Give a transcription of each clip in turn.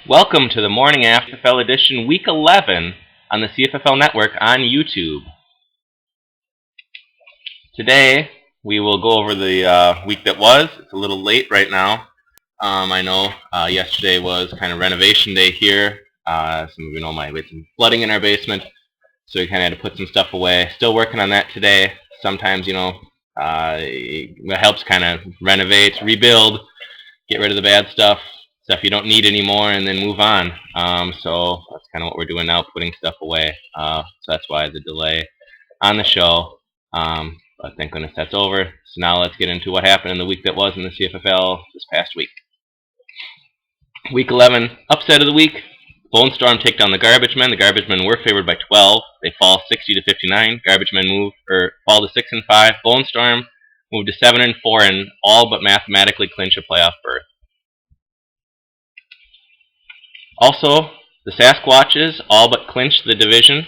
Welcome to the Morning After CFFL edition, Week 11 on the CFFL Network on YouTube. Today, we will go over the week that was. It's a little late right now. I know yesterday was kind of renovation day here. Some of you know we had some flooding in our basement, so we kind of had to put some stuff away. Still working on that today. Sometimes, it helps kind of renovate, rebuild, get rid of the bad stuff you don't need anymore, and then move on. So that's kind of what we're doing now, putting stuff away. So that's why the delay on the show. But thank goodness that's over. So now let's get into what happened in the week that was in the CFFL this past week. Week 11, upset of the week. Bone Storm take down the Garbage Men. The Garbage Men were favored by 12. They fall 60-59. Garbage Men fall to 6-5. Bone Storm moved to 7-4 and all but mathematically clinch a playoff berth. Also, the Sasquatches all but clinched the division,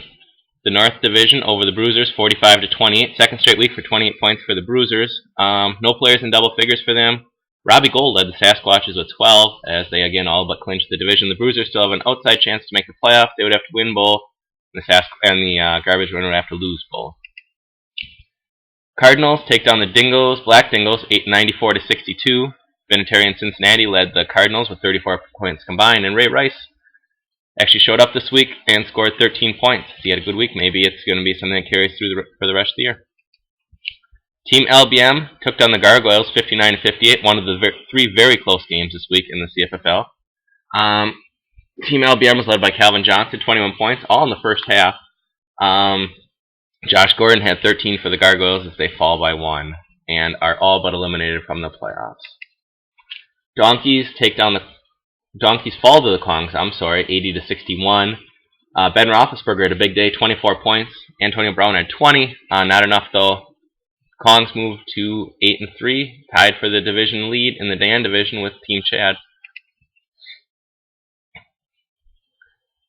the North Division, over the Bruisers, 45-28. Second straight week for 28 points for the Bruisers. No players in double figures for them. Robbie Gold led the Sasquatches with 12, as they again all but clinched the division. The Bruisers still have an outside chance to make the playoff. They would have to win both, and the Garbage Men would have to lose both. Cardinals take down the Dingoes, Black Dingoes, 94-62. Vinatieri and Cincinnati led the Cardinals with 34 points combined, and Ray Rice actually showed up this week and scored 13 points. He had a good week. Maybe it's going to be something that carries through for the rest of the year. Team LBM took down the Gargoyles 59-58, one of the three very close games this week in the CFFL. Team LBM was led by Calvin Johnson, 21 points, all in the first half. Josh Gordon had 13 for the Gargoyles as they fall by 1 and are all but eliminated from the playoffs. Donkeys fall to the Kongs, 80-61. Ben Roethlisberger had a big day, 24 points. Antonio Brown had 20. Not enough, though. Kongs moved to 8-3, tied for the division lead in the Dan division with Team Chad.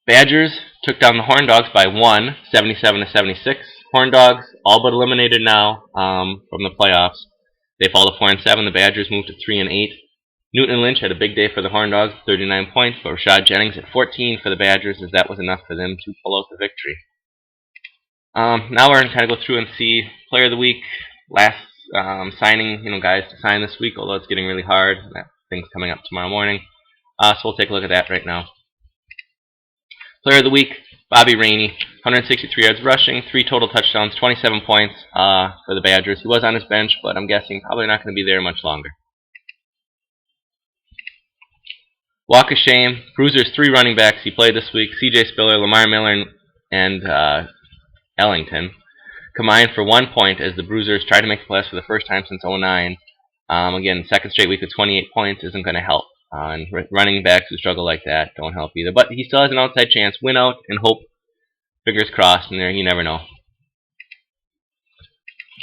Badgers took down the Horn Dogs by 1, 77-76. Horn Dogs all but eliminated now from the playoffs. They fall to 4-7. The Badgers moved to 3-8. Newton and Lynch had a big day for the Horn Dogs, 39 points, but Rashad Jennings at 14 for the Badgers, as that was enough for them to pull out the victory. Now we're going to kind of go through and see Player of the Week, last signing, guys to sign this week, although it's getting really hard. That thing's coming up tomorrow morning. So we'll take a look at that right now. Player of the Week, Bobby Rainey, 163 yards rushing, 3 total touchdowns, 27 points for the Badgers. He was on his bench, but I'm guessing probably not going to be there much longer. Walk of Shame, Bruiser's 3 running backs he played this week, C.J. Spiller, Lamar Miller, and Ellington, combined for 1 point as the Bruisers try to make the playoffs for the first time since 2009. Again, second straight week with 28 points isn't going to help. And running backs who struggle like that don't help either. But he still has an outside chance. Win out and hope. Fingers crossed, and there you never know.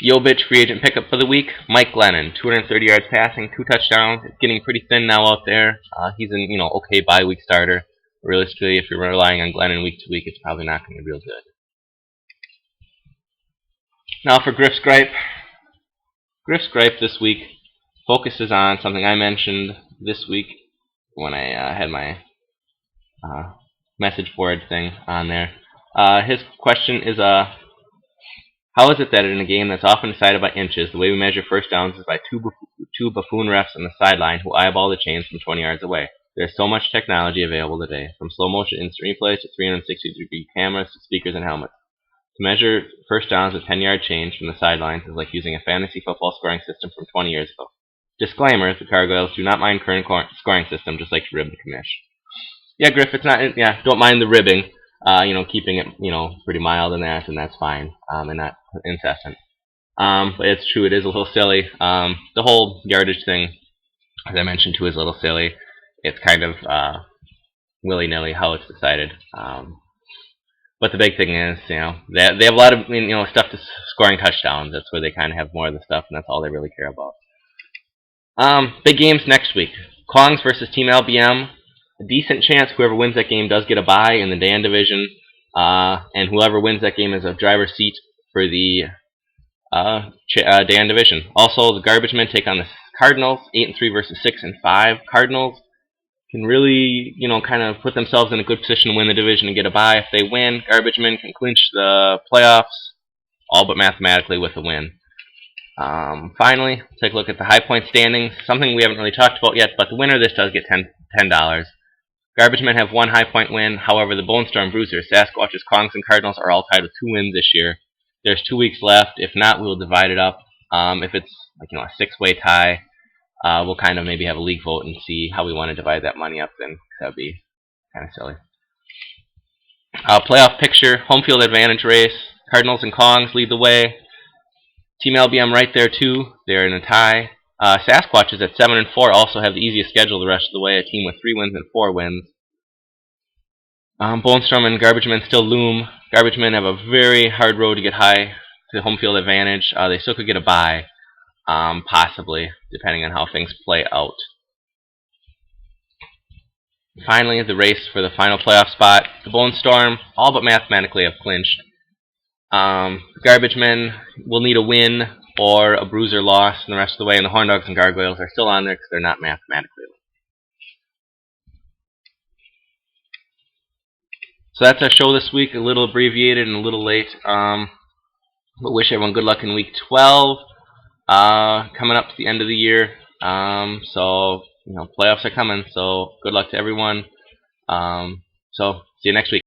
Yobich free agent pickup for the week, Mike Glennon, 230 yards passing, 2 touchdowns. It's getting pretty thin now out there. He's an okay bye week starter. Realistically, if you're relying on Glennon week to week, it's probably not going to be real good. Now for Griff's Gripe. Griff's Gripe this week focuses on something I mentioned this week when I had my message board thing on there. His question is, how is it that in a game that's often decided by inches, the way we measure first downs is by two buffoon refs on the sideline who eyeball the chains from 20 yards away? There's so much technology available today, from slow motion instant replays to 360-degree cameras to speakers and helmets. To measure first downs with 10-yard change from the sidelines is like using a fantasy football scoring system from 20 years ago. Disclaimer, the Gargoyles do not mind current scoring system, just like to rib the commish. Yeah, Griff, it's not, don't mind the ribbing. Keeping it, pretty mild and that's fine, and not incessant. But it's true, it is a little silly. The whole yardage thing, as I mentioned too, is a little silly. It's kind of willy-nilly how it's decided. But the big thing is, they have a lot of, stuff to scoring touchdowns. That's where they kind of have more of the stuff, and that's all they really care about. Big games next week. Kongs versus Team LBM. A decent chance whoever wins that game does get a bye in the Dan division, and whoever wins that game is a driver's seat for the Dan division. Also, the Garbage Men take on the Cardinals, 8-3 versus 6-5. Cardinals can really, kind of put themselves in a good position to win the division and get a bye. If they win, Garbage Men can clinch the playoffs, all but mathematically with a win. Finally, take a look at the high point standings. Something we haven't really talked about yet, but the winner of this does get $10. Garbage Men have one high point win. However, the Bone Storm Bruisers, Sasquatches, Kongs, and Cardinals are all tied with 2 wins this year. There's 2 weeks left. If not, we'll divide it up. If it's like a 6-way tie, we'll kind of maybe have a league vote and see how we want to divide that money up. Then that'd be kind of silly. Playoff picture: home field advantage race. Cardinals and Kongs lead the way. Team LBM right there too. They're in a tie. Sasquatches at 7-4 also have the easiest schedule the rest of the way. A team with 3 wins and 4 wins. Bone Storm and Garbage Men still loom. Garbage Men have a very hard road to get high to home field advantage. They still could get a bye, possibly, depending on how things play out. Finally, the race for the final playoff spot. The Bone Storm, all but mathematically, have clinched. Garbage Men will need a win or a bruiser loss and the rest of the way, and the Horn Dogs and Gargoyles are still on there because they're not mathematically. So that's our show this week, a little abbreviated and a little late. But wish everyone good luck in week 12. Coming up to the end of the year. So, playoffs are coming, so good luck to everyone. So, see you next week.